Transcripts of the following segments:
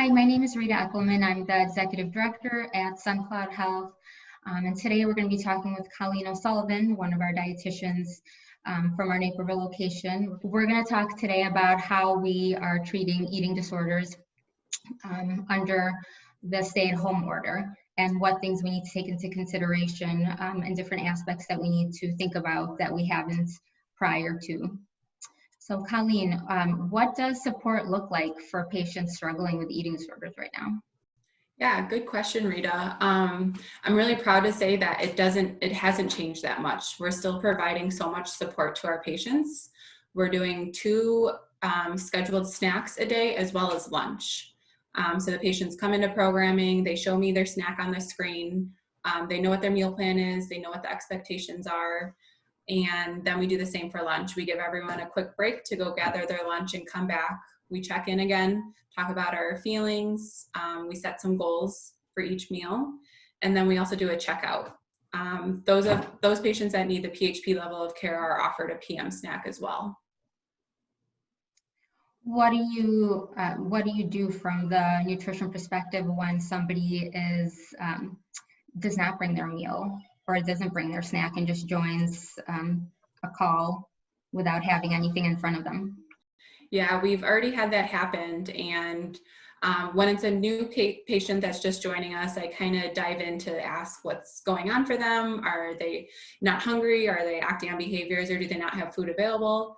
Hi, my name is Rita Eckelman. I'm the Executive Director at SunCloud Health. And today we're going to be talking with Colleen O'Sullivan, one of our dietitians from our Naperville location. We're going to talk today about how we are treating eating disorders under the stay-at-home order and what things we need to take into consideration and different aspects that we need to think about that we haven't prior to. So Colleen, what does support look like for patients struggling with eating disorders right now? Yeah, good question, Rita. I'm really proud to say that it hasn't changed that much. We're still providing so much support to our patients. We're doing 2 scheduled snacks a day as well as lunch. So the patients come into programming, they show me their snack on the screen, they know what their meal plan is, they know what the expectations are, and then we do the same for lunch. We give everyone a quick break to go gather their lunch and come back. We check in again, talk about our feelings. We set some goals for each meal, and then we also do a checkout. Those patients that need the PHP level of care are offered a PM snack as well. What do you do from the nutrition perspective when somebody does not bring their meal or doesn't bring their snack and just joins a call without having anything in front of them? Yeah, we've already had that happen, and when it's a new patient that's just joining us, I kind of dive in to ask what's going on for them. Are they not hungry? Are they acting on behaviors, or do they not have food available?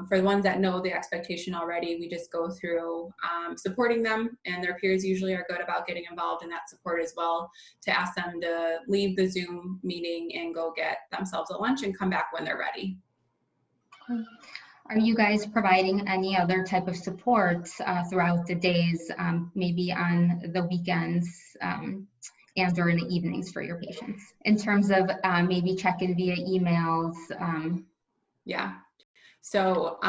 For the ones that know the expectation already, we just go through supporting them, and their peers usually are good about getting involved in that support as well, to ask them to leave the Zoom meeting and go get themselves a lunch and come back when they're ready. Are you guys providing any other type of support throughout the days, maybe on the weekends and or in the evenings for your patients, in terms of maybe check-in via emails? Yeah. So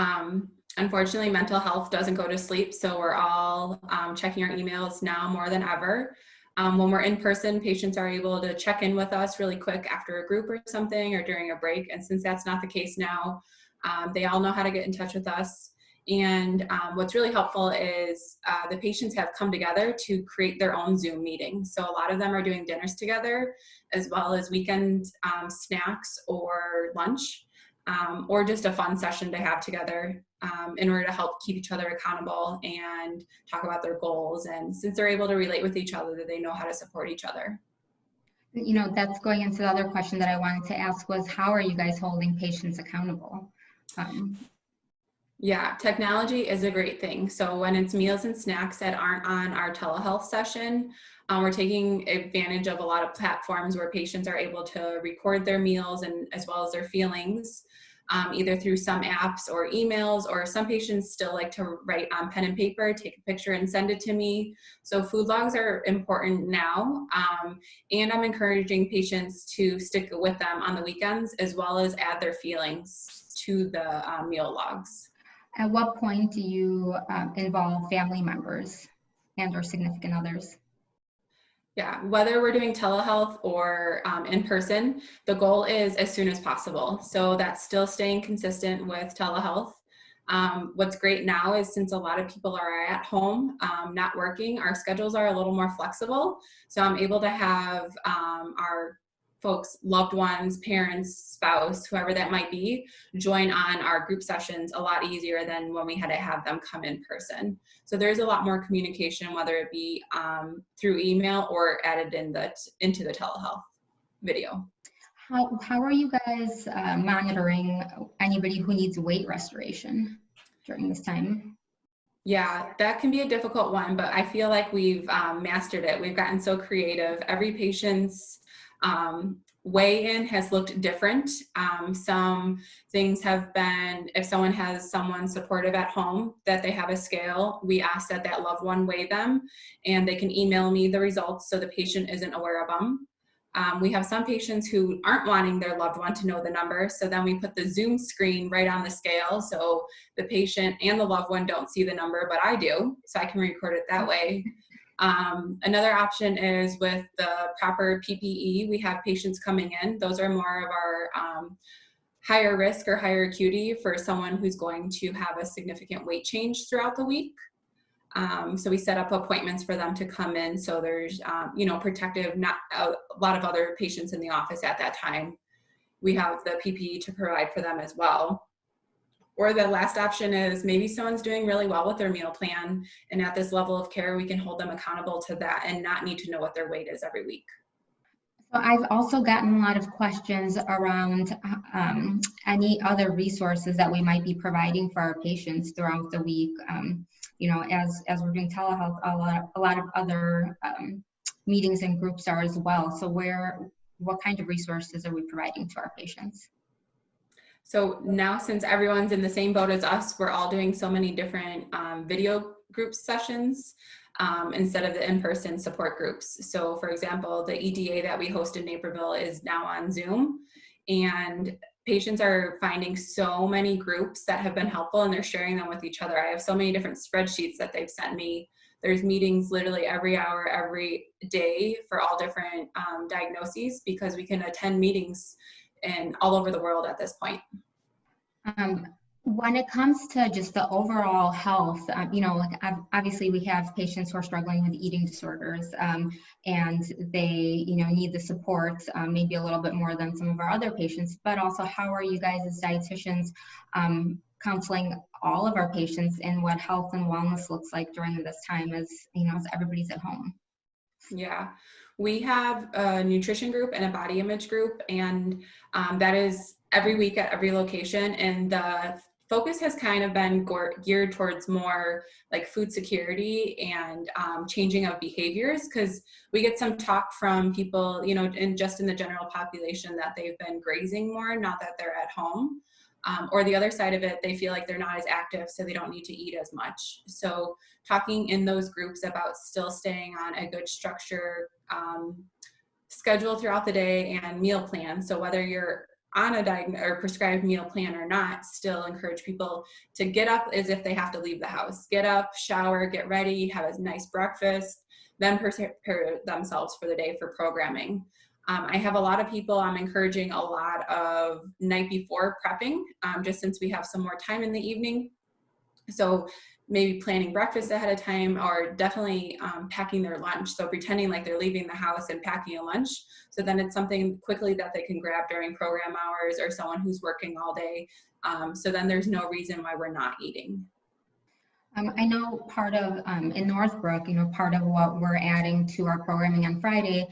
unfortunately, mental health doesn't go to sleep. So we're all checking our emails now more than ever. When we're in person, patients are able to check in with us really quick after a group or something, or during a break. And since that's not the case now, they all know how to get in touch with us. And what's really helpful is the patients have come together to create their own Zoom meetings. So a lot of them are doing dinners together, as well as weekend snacks or lunch, or just a fun session to have together in order to help keep each other accountable and talk about their goals. And since they're able to relate with each other, they know how to support each other. You know, that's going into the other question that I wanted to ask was, how are you guys holding patients accountable? Yeah, technology is a great thing. So when it's meals and snacks that aren't on our telehealth session, we're taking advantage of a lot of platforms where patients are able to record their meals and as well as their feelings, either through some apps or emails, or some patients still like to write on pen and paper, take a picture and send it to me. So food logs are important now. And I'm encouraging patients to stick with them on the weekends, as well as add their feelings to the meal logs. At what point do you involve family members and or significant others? Yeah, whether we're doing telehealth or in person, the goal is as soon as possible. So that's still staying consistent with telehealth. What's great now is, since a lot of people are at home, not working, our schedules are a little more flexible. So I'm able to have our folks, loved ones, parents, spouse, whoever that might be, join on our group sessions a lot easier than when we had to have them come in person. So there's a lot more communication, whether it be through email or added into the telehealth video. How are you guys monitoring anybody who needs weight restoration during this time? Yeah, that can be a difficult one, but I feel like we've mastered it. We've gotten so creative. Every patient's Weighin has looked different. Some things have been, if someone has someone supportive at home, that they have a scale, we ask that that loved one weigh them, and they can email me the results so the patient isn't aware of them. We have some patients who aren't wanting their loved one to know the number, so then we put the Zoom screen right on the scale so the patient and the loved one don't see the number, but I do, so I can record it that way. Another option is with the proper PPE. We have patients coming in. Those are more of our higher risk or higher acuity for someone who's going to have a significant weight change throughout the week. So we set up appointments for them to come in. So there's, protective, not a lot of other patients in the office at that time. We have the PPE to provide for them as well. Or the last option is maybe someone's doing really well with their meal plan, and at this level of care, we can hold them accountable to that and not need to know what their weight is every week. So I've also gotten a lot of questions around any other resources that we might be providing for our patients throughout the week. As we're doing telehealth, a lot of other meetings and groups are as well. So what kind of resources are we providing to our patients? So now, since everyone's in the same boat as us, we're all doing so many different video group sessions instead of the in-person support groups. So for example, the EDA that we host in Naperville is now on Zoom, and patients are finding so many groups that have been helpful, and they're sharing them with each other. I have so many different spreadsheets that they've sent me. There's meetings literally every hour, every day for all different diagnoses, because we can attend meetings and all over the world at this point. When it comes to just the overall health, obviously we have patients who are struggling with eating disorders, and they, need the support, maybe a little bit more than some of our other patients. But also, how are you guys as dietitians counseling all of our patients in what health and wellness looks like during this time, as everybody's at home? Yeah, we have a nutrition group and a body image group, and that is every week at every location. And the focus has kind of been geared towards more like food security and changing of behaviors, because we get some talk from people, and just in the general population, that they've been grazing more, not that they're at home. Or the other side of it, they feel like they're not as active, so they don't need to eat as much. So talking in those groups about still staying on a good structure schedule throughout the day and meal plan. So whether you're on a or prescribed meal plan or not, still encourage people to get up as if they have to leave the house. Get up, shower, get ready, have a nice breakfast, then prepare themselves for the day for programming. I have a lot of people, I'm encouraging a lot of night before prepping, just since we have some more time in the evening. So maybe planning breakfast ahead of time, or definitely packing their lunch. So pretending like they're leaving the house and packing a lunch. So then it's something quickly that they can grab during program hours, or someone who's working all day. So then there's no reason why we're not eating. I know part of, in Northbrook, part of what we're adding to our programming on Friday,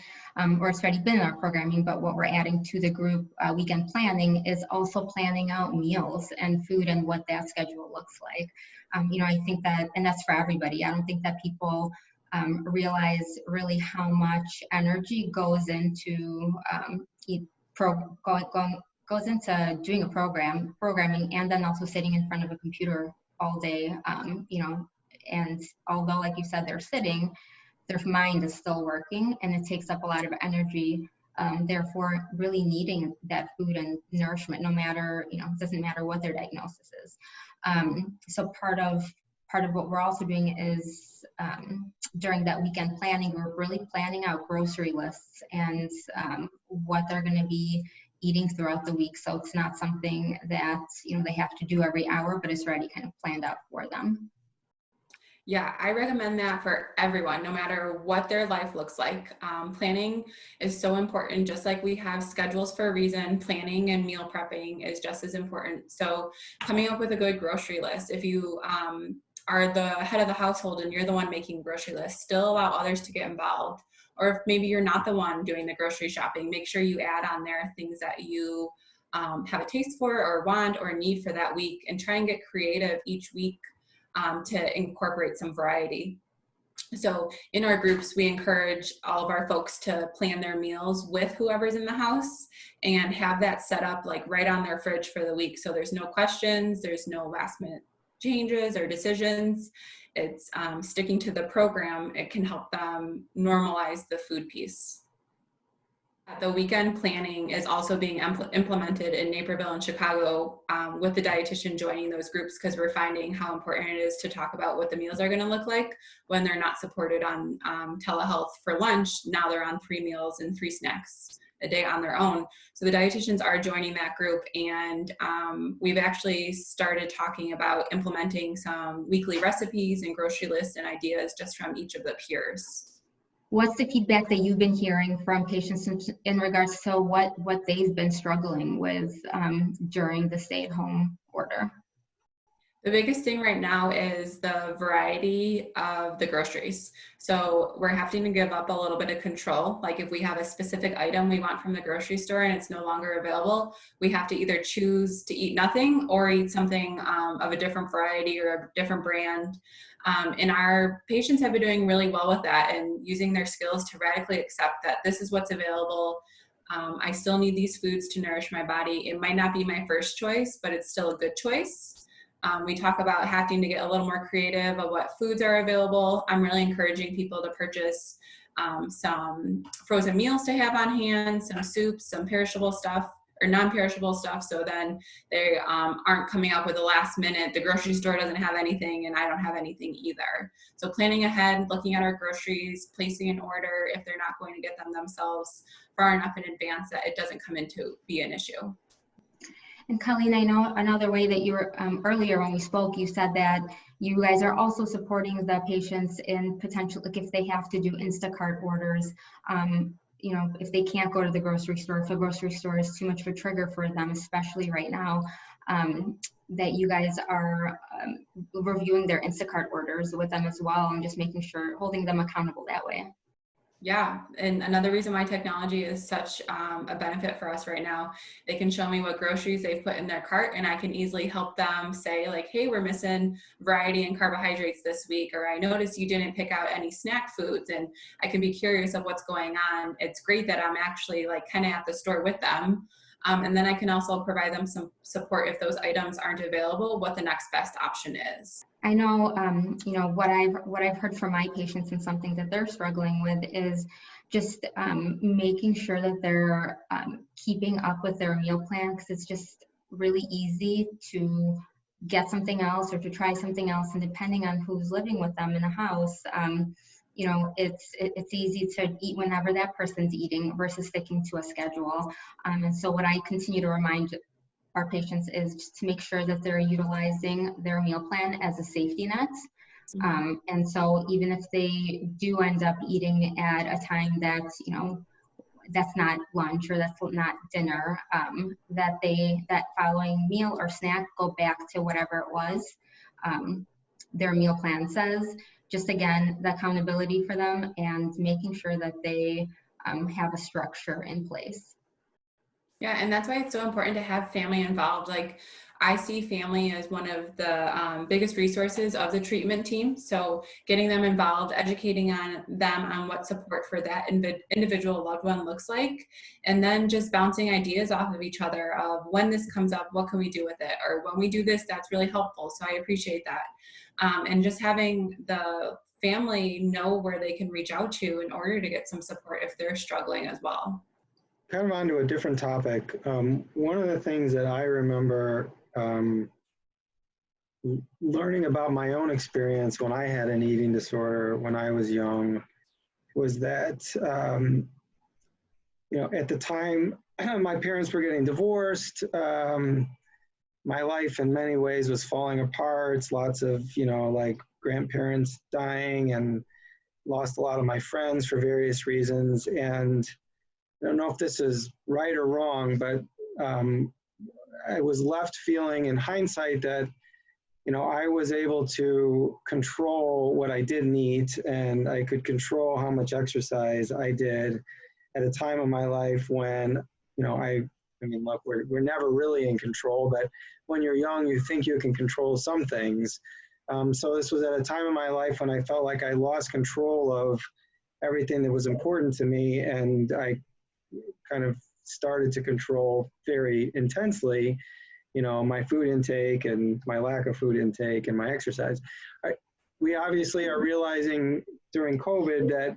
or it's already been in our programming, but what we're adding to the group weekend planning is also planning out meals and food and what that schedule looks like. I think that, and that's for everybody, I don't think that people realize really how much energy goes into goes into doing a programming, and then also sitting in front of a computer all day, and although, like you said, they're sitting, their mind is still working, and it takes up a lot of energy, therefore really needing that food and nourishment, no matter, it doesn't matter what their diagnosis is. So part of what we're also doing is during that weekend planning, we're really planning out grocery lists and what they're going to be eating throughout the week. So it's not something that, they have to do every hour, but it's already kind of planned out for them. Yeah, I recommend that for everyone, no matter what their life looks like. Planning is so important. Just like we have schedules for a reason, planning and meal prepping is just as important. So coming up with a good grocery list. If you are the head of the household and you're the one making grocery lists, still allow others to get involved. Or if maybe you're not the one doing the grocery shopping, make sure you add on there things that you have a taste for or want or need for that week, and try and get creative each week to incorporate some variety. So in our groups, we encourage all of our folks to plan their meals with whoever's in the house and have that set up like right on their fridge for the week. So there's no questions, there's no last minute changes or decisions. It's sticking to the program. It can help them normalize the food piece. The weekend planning is also being implemented in Naperville and Chicago with the dietitian joining those groups, because we're finding how important it is to talk about what the meals are going to look like when they're not supported on telehealth for lunch. Now they're on 3 meals and 3 snacks a day on their own. So the dietitians are joining that group, and we've actually started talking about implementing some weekly recipes and grocery lists and ideas just from each of the peers. What's the feedback that you've been hearing from patients in regards to what they've been struggling with during the stay-at-home order? The biggest thing right now is the variety of the groceries. So we're having to give up a little bit of control. Like if we have a specific item we want from the grocery store and it's no longer available, we have to either choose to eat nothing or eat something of a different variety or a different brand. And our patients have been doing really well with that and using their skills to radically accept that this is what's available. I still need these foods to nourish my body. It might not be my first choice, but it's still a good choice. We talk about having to get a little more creative of what foods are available. I'm really encouraging people to purchase some frozen meals to have on hand, some soups, some perishable stuff or non-perishable stuff. So then they aren't coming up with the last minute, the grocery store doesn't have anything and I don't have anything either. So planning ahead, looking at our groceries, placing an order if they're not going to get them themselves far enough in advance that it doesn't come into be an issue. And Colleen, I know another way that you were earlier when we spoke, you said that you guys are also supporting the patients in potential, like if they have to do Instacart orders, you know, if they can't go to the grocery store, if the grocery store is too much of a trigger for them, especially right now, that you guys are reviewing their Instacart orders with them as well and just making sure, holding them accountable that way. Yeah, and another reason why technology is such a benefit for us right now, they can show me what groceries they've put in their cart and I can easily help them say like, hey, we're missing variety and carbohydrates this week, or I noticed you didn't pick out any snack foods, and I can be curious of what's going on. It's great that I'm actually like kind of at the store with them. And then I can also provide them some support if those items aren't available, what the next best option is. I know, you know, what I've heard from my patients and something that they're struggling with is just making sure that they're keeping up with their meal plan, because it's just really easy to get something else or to try something else, and depending on who's living with them in the house, you know, it's easy to eat whenever that person's eating versus sticking to a schedule. And so what I continue to remind our patients is just to make sure that they're utilizing their meal plan as a safety net. And so even if they do end up eating at a time that's, you know, that's not lunch or that's not dinner, that following meal or snack go back to whatever it was their meal plan says. Just again, the accountability for them and making sure that they have a structure in place. Yeah, and that's why it's so important to have family involved. Like I see family as one of the biggest resources of the treatment team. So getting them involved, educating them on what support for that individual loved one looks like, and then just bouncing ideas off of each other of when this comes up, what can we do with it? Or when we do this, that's really helpful. So I appreciate that. And just having the family know where they can reach out to in order to get some support if they're struggling as well. Kind of onto a different topic. One of the things that I remember learning about my own experience when I had an eating disorder when I was young was that, you know, at the time my parents were getting divorced. My life in many ways was falling apart. Lots of, you know, like grandparents dying, and lost a lot of my friends for various reasons. And I don't know if this is right or wrong, but I was left feeling in hindsight that, you know, I was able to control what I didn't eat, and I could control how much exercise I did at a time of my life when, you know, I mean, look, we're never really in control, but when you're young, you think you can control some things. So this was at a time in my life when I felt like I lost control of everything that was important to me, and I kind of started to control very intensely, you know, my food intake and my lack of food intake and my exercise. We obviously are realizing during COVID that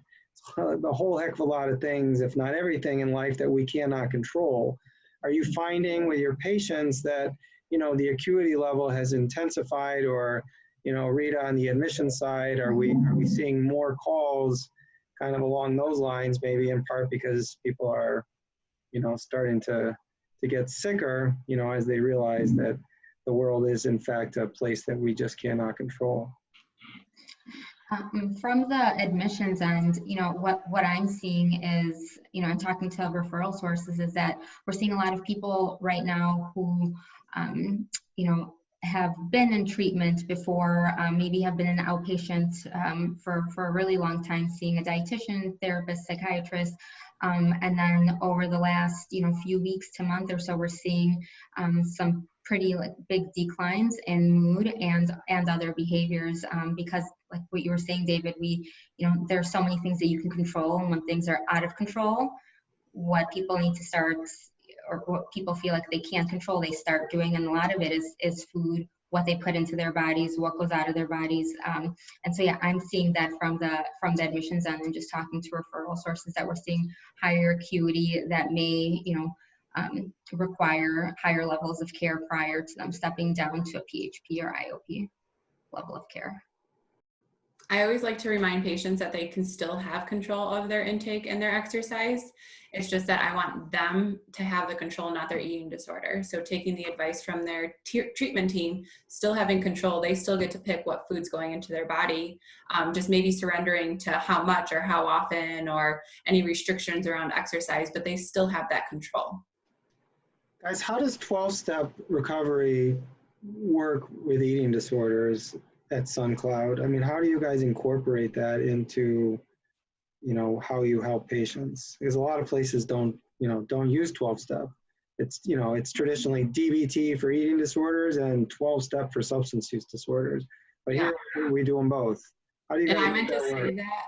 the whole heck of a lot of things, if not everything in life, that we cannot control. Are you finding with your patients that, you know, the acuity level has intensified, or, you know, Rita, on the admission side, are we seeing more calls kind of along those lines, maybe in part because people are starting to get sicker, as they realize that the world is in fact a place that we just cannot control. From the admissions end, what I'm seeing is, and talking to referral sources, is that we're seeing a lot of people right now who, have been in treatment before, maybe have been an outpatient for a really long time, seeing a dietitian, therapist, psychiatrist, and then over the last few weeks to month or so, we're seeing some pretty big declines in mood and other behaviors, because like what you were saying, David, there's so many things that you can control, and when things are out of control, what people need to start, or what people feel like they can't control, they start doing, and a lot of it is food, what they put into their bodies, what goes out of their bodies, and so yeah, I'm seeing that from the admissions end, and just talking to referral sources, that we're seeing higher acuity that may require higher levels of care prior to them stepping down to a PHP or IOP level of care. I always like to remind patients that they can still have control of their intake and their exercise. It's just that I want them to have the control, not their eating disorder. So taking the advice from their treatment team, still having control, they still get to pick what food's going into their body, just maybe surrendering to how much or how often or any restrictions around exercise, but they still have that control. Guys, how does 12-step recovery work with eating disorders at SunCloud? I mean, how do you guys incorporate that into, how you help patients? Because a lot of places don't use 12-step. It's traditionally DBT for eating disorders and 12-step for substance use disorders. But here we do them both. How do you guys I meant to say that.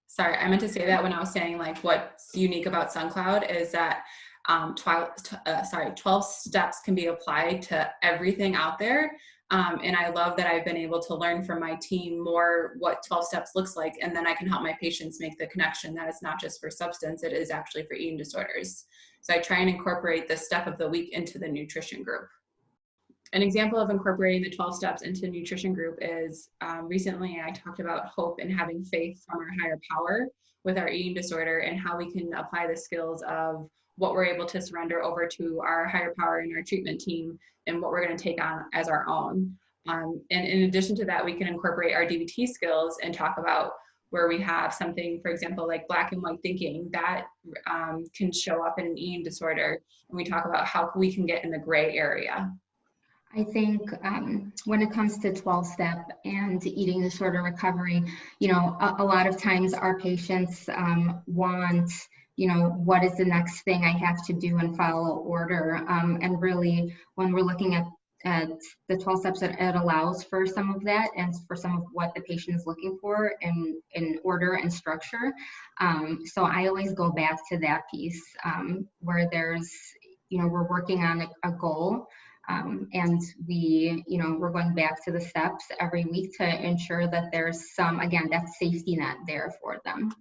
Sorry, I meant to say that when I was saying like what's unique about SunCloud is that 12 steps can be applied to everything out there. And I love that I've been able to learn from my team more what 12 steps looks like. And then I can help my patients make the connection that it's not just for substance, it is actually for eating disorders. So I try and incorporate the step of the week into the nutrition group. An example of incorporating the 12 steps into nutrition group is recently I talked about hope and having faith from our higher power with our eating disorder, and how we can apply the skills of what we're able to surrender over to our higher power and our treatment team, and what we're going to take on as our own. And in addition to that, we can incorporate our DBT skills and talk about where we have something, for example, like black and white thinking that can show up in an eating disorder. And we talk about how we can get in the gray area. I think when it comes to 12-step and eating disorder recovery, a lot of times our patients want, what is the next thing I have to do and follow order. And really, when we're looking at the 12 steps, it allows for some of that and for some of what the patient is looking for in order and structure. So I always go back to that piece where there's, we're working on a goal. And we're going back to the steps every week to ensure that there's again, that safety net there for them.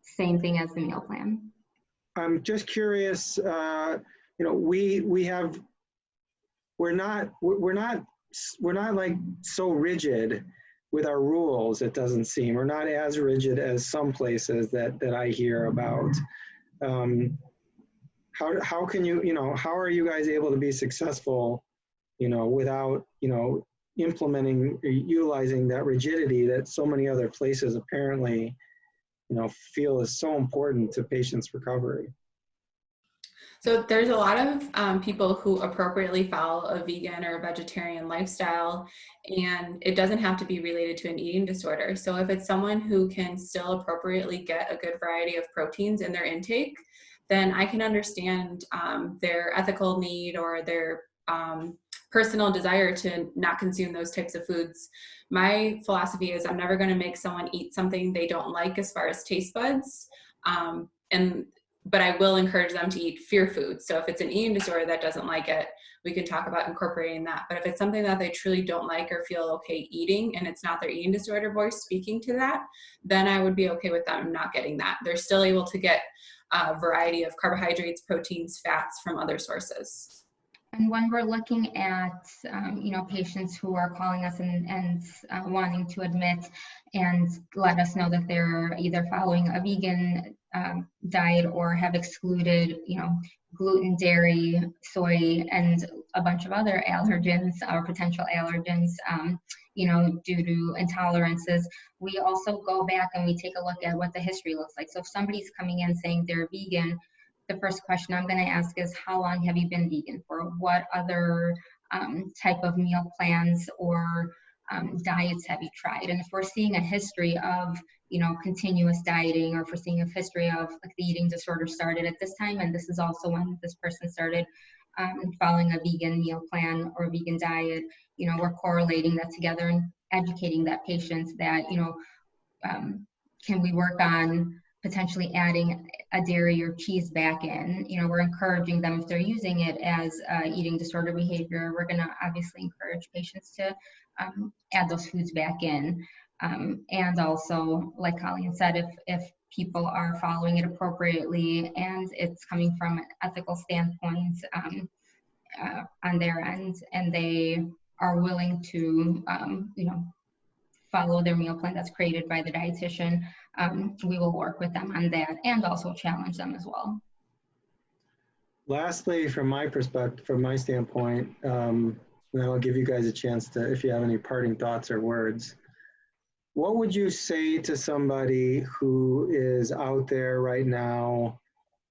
Same thing as the meal plan. I'm just curious, we're not like so rigid with our rules, it doesn't seem. We're not as rigid as some places that I hear about. How can how are you guys able to be successful, without, implementing or utilizing that rigidity that so many other places apparently, feel is so important to patients' recovery? So there's a lot of people who appropriately follow a vegan or a vegetarian lifestyle, and it doesn't have to be related to an eating disorder. So if it's someone who can still appropriately get a good variety of proteins in their intake, then I can understand their ethical need or their personal desire to not consume those types of foods. My philosophy is I'm never going to make someone eat something they don't like as far as taste buds, but I will encourage them to eat fear foods. So if it's an eating disorder that doesn't like it, we can talk about incorporating that. But if it's something that they truly don't like or feel okay eating, and it's not their eating disorder voice speaking to that, then I would be okay with them not getting that. They're still able to get a variety of carbohydrates, proteins, fats from other sources. And when we're looking at, patients who are calling us and wanting to admit and let us know that they're either following a vegan diet or have excluded, gluten, dairy, soy, and a bunch of other allergens or potential allergens, due to intolerances, we also go back and we take a look at what the history looks like. So if somebody's coming in saying they're vegan, the first question I'm going to ask is, how long have you been vegan for? What other type of meal plans or diets have you tried? And if we're seeing a history of, continuous dieting, or if we're seeing a history of like the eating disorder started at this time, and this is also when this person started following a vegan meal plan or a vegan diet, we're correlating that together and educating that patient that, can we work on potentially adding a dairy or cheese back in? We're encouraging them, if they're using it as eating disorder behavior, we're going to obviously encourage patients to add those foods back in. And also, like Colleen said, if people are following it appropriately and it's coming from an ethical standpoint on their end, and they are willing to, follow their meal plan that's created by the dietitian, we will work with them on that and also challenge them as well. Lastly, from my perspective, from my standpoint, and I'll give you guys a chance to, if you have any parting thoughts or words, what would you say to somebody who is out there right now,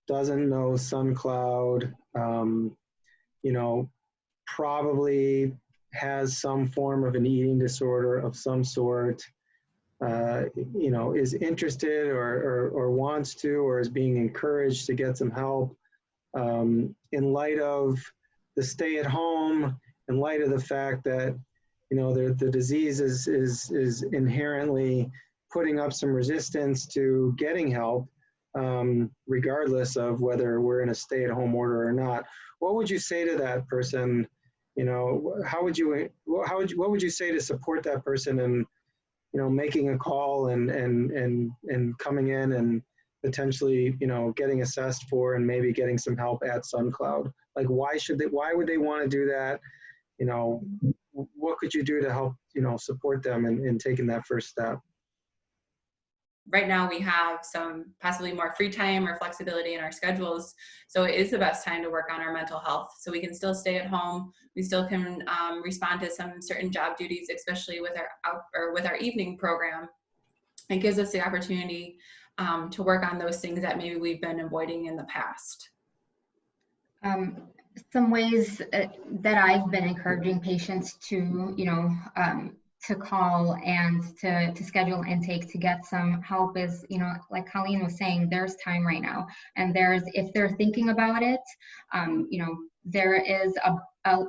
doesn't know SunCloud, probably has some form of an eating disorder of some sort, is interested or wants to, or is being encouraged to get some help, in light of the stay at home, in light of the fact that, the disease is inherently putting up some resistance to getting help, regardless of whether we're in a stay at home order or not. What would you say to that person? What would you say to support that person in, making a call and coming in and potentially, getting assessed for and maybe getting some help at SunCloud? Like, why would they want to do that? What could you do to help, support them in taking that first step? Right now we have some possibly more free time or flexibility in our schedules. So it is the best time to work on our mental health. So we can still stay at home. We still can respond to some certain job duties, especially with our evening program. It gives us the opportunity to work on those things that maybe we've been avoiding in the past. Some ways that I've been encouraging patients to, to call and to schedule intake to get some help is, like Colleen was saying, there's time right now. And if they're thinking about it, there is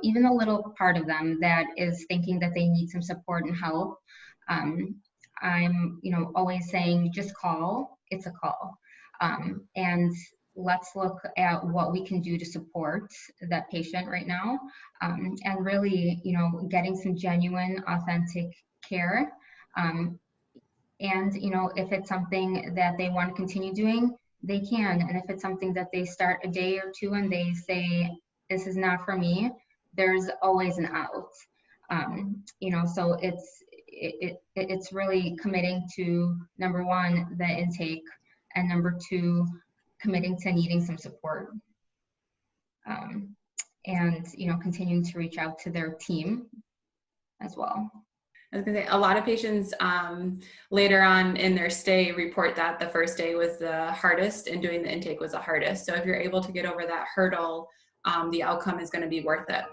even a little part of them that is thinking that they need some support and help. I'm, always saying, just call, it's a call. And let's look at what we can do to support that patient right now, and really, getting some genuine, authentic care. And, if it's something that they want to continue doing, they can. And if it's something that they start a day or two and they say, this is not for me, there's always an out. So it's really committing to, number one, the intake, and number two, committing to needing some support, and continuing to reach out to their team as well. I was gonna say, a lot of patients later on in their stay report that the first day was the hardest and doing the intake was the hardest. So if you're able to get over that hurdle, the outcome is going to be worth it.